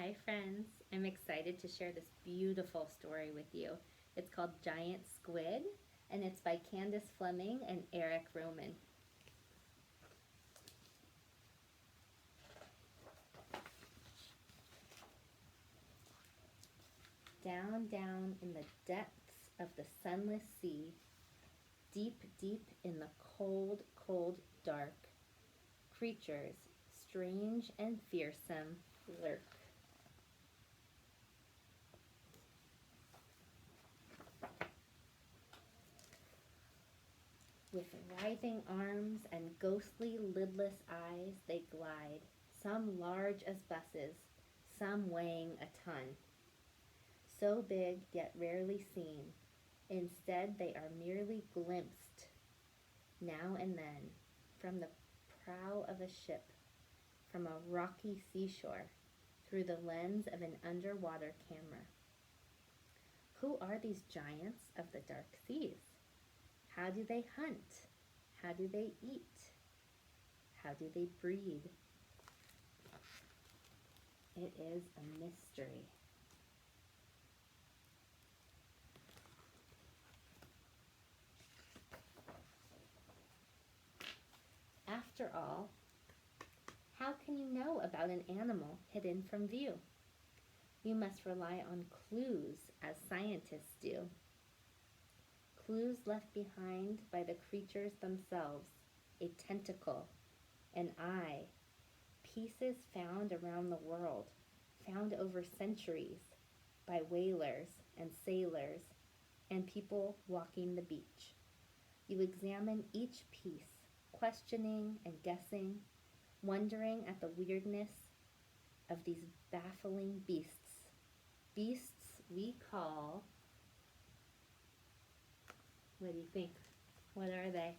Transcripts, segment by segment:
Hi, friends. I'm excited to share this beautiful story with you. It's called Giant Squid, and it's by Candace Fleming and Eric Rohmann. Down, down in the depths of the sunless sea, deep, deep in the cold, cold dark, creatures, strange and fearsome, lurk. With writhing arms and ghostly lidless eyes they glide, some large as buses, some weighing a ton. So big yet rarely seen, instead they are merely glimpsed, now and then, from the prow of a ship, from a rocky seashore, through the lens of an underwater camera. Who are these giants of the dark seas? How do they hunt? How do they eat? How do they breed? It is a mystery. After all, how can you know about an animal hidden from view? You must rely on clues, as scientists do. Clues left behind by the creatures themselves, a tentacle, an eye, pieces found around the world, found over centuries by whalers and sailors and people walking the beach. You examine each piece, questioning and guessing, wondering at the weirdness of these baffling beasts. Beasts we call, what do you think? What are they?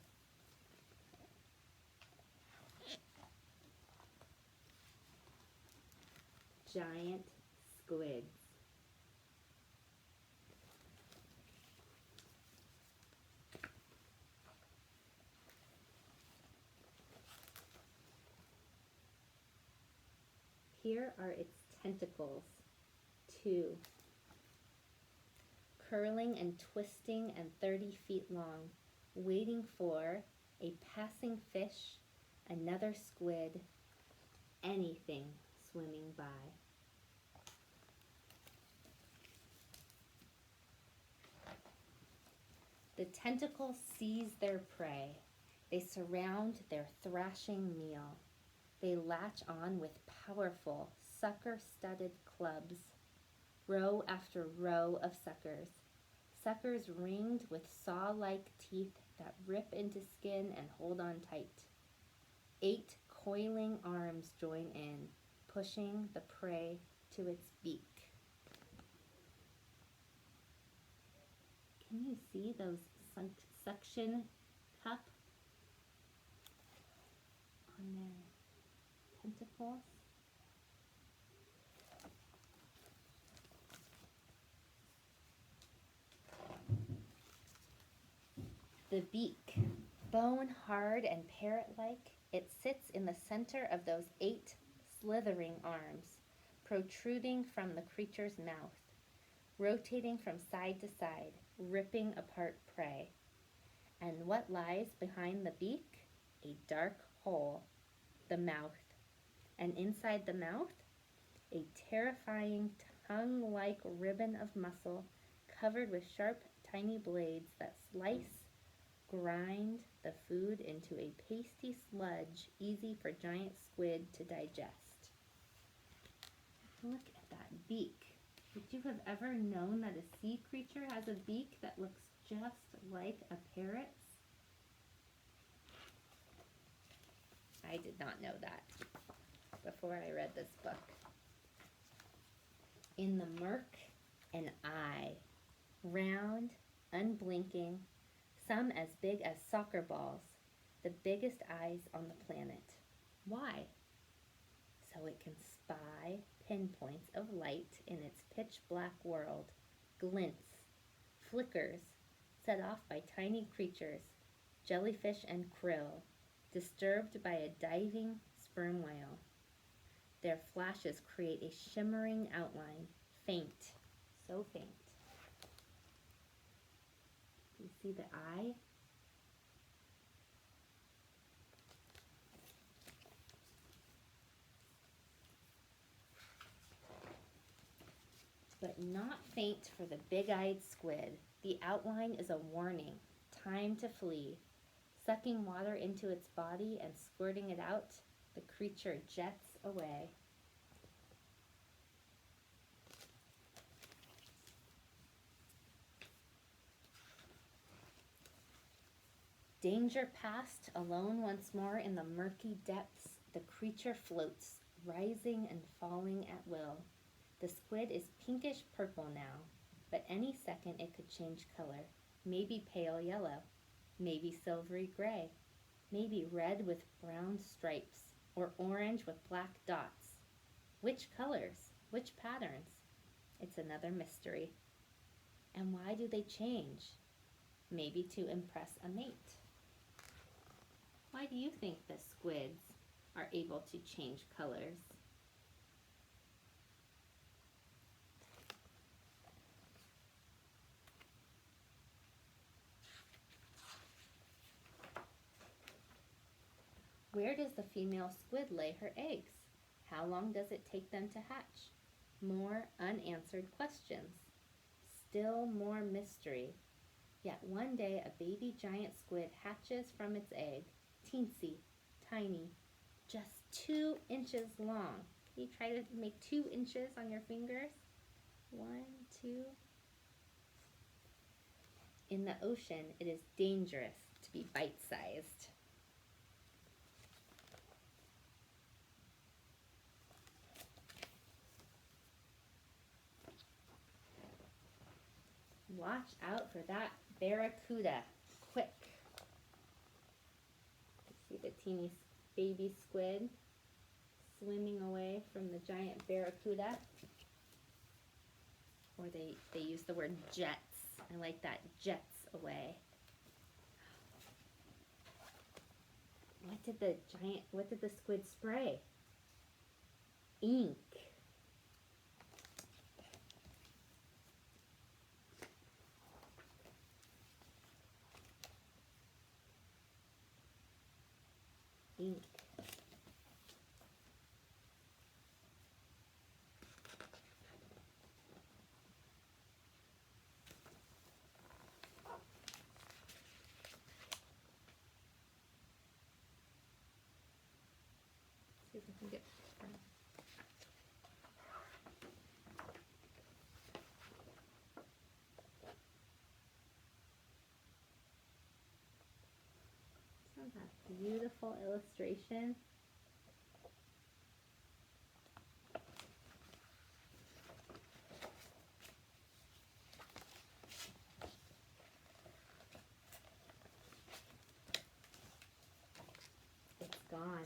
Giant squids. Here are its tentacles, two, curling and twisting and 30 feet long, waiting for a passing fish, another squid, anything swimming by. The tentacles seize their prey. They surround their thrashing meal. They latch on with powerful, sucker-studded clubs, row after row of suckers, suckers ringed with saw-like teeth that rip into skin and hold on tight. 8 coiling arms join in, pushing the prey to its beak. Can you see those suction cup on their tentacles? The beak, bone hard and parrot-like, it sits in the center of those 8 slithering arms, protruding from the creature's mouth, rotating from side to side, ripping apart prey. And what lies behind the beak? A dark hole, the mouth. And inside the mouth, a terrifying tongue-like ribbon of muscle covered with sharp, tiny blades that slice, grind the food into a pasty sludge easy for giant squid to digest. Look at that beak. Would you have ever known that a sea creature has a beak that looks just like a parrot's? I did not know that before I read this book. In the murk, an eye, round, unblinking, some as big as soccer balls, the biggest eyes on the planet. Why? So it can spy pinpoints of light in its pitch black world, glints, flickers, set off by tiny creatures, jellyfish and krill, disturbed by a diving sperm whale. Their flashes create a shimmering outline, faint, so faint. You see the eye? But not faint for the big-eyed squid. The outline is a warning, time to flee. Sucking water into its body and squirting it out, the creature jets away. Danger past, alone once more in the murky depths, the creature floats, rising and falling at will. The squid is pinkish purple now, but any second it could change color. Maybe pale yellow, maybe silvery gray, maybe red with brown stripes, or orange with black dots. Which colors? Which patterns? It's another mystery. And why do they change? Maybe to impress a mate. Why do you think the squids are able to change colors? Where does the female squid lay her eggs? How long does it take them to hatch? More unanswered questions. Still more mystery. Yet one day a baby giant squid hatches from its egg, teensy, tiny, just 2 inches long. Can you try to make 2 inches on your fingers? 1, 2. In the ocean, it is dangerous to be bite-sized. Watch out for that barracuda. Quick. See the teeny baby squid swimming away from the giant barracuda. Or they use the word jets. I like that, jets away. What did the squid spray? Ink. Ink. See if I can get a beautiful illustration. It's gone.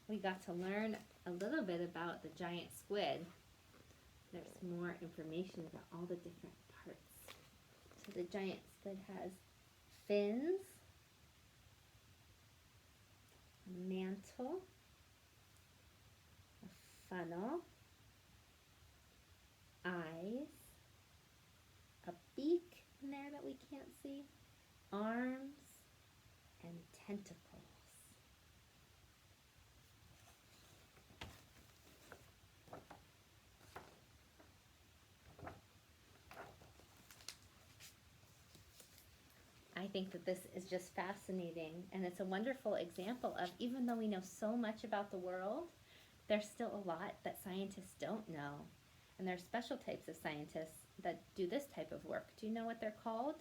We got to learn a little bit about the giant squid. There's more information about all the different parts. So the giant squid has fins, a mantle, a funnel, eyes, a beak in there that we can't see, arms, and tentacles. I think that this is just fascinating, and it's a wonderful example of, even though we know so much about the world, there's still a lot that scientists don't know. And there's special types of scientists that do this type of work. Do you know what they're called?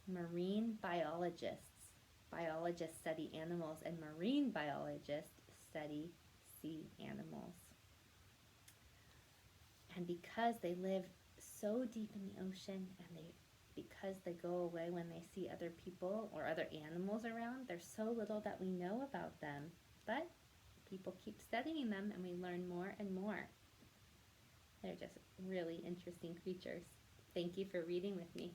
Marine biologists. Biologists study animals, and marine biologists study sea animals. And because they live so deep in the ocean, and because they go away when they see other people or other animals around, there's so little that we know about them. But people keep studying them, and we learn more and more. They're just really interesting creatures. Thank you for reading with me.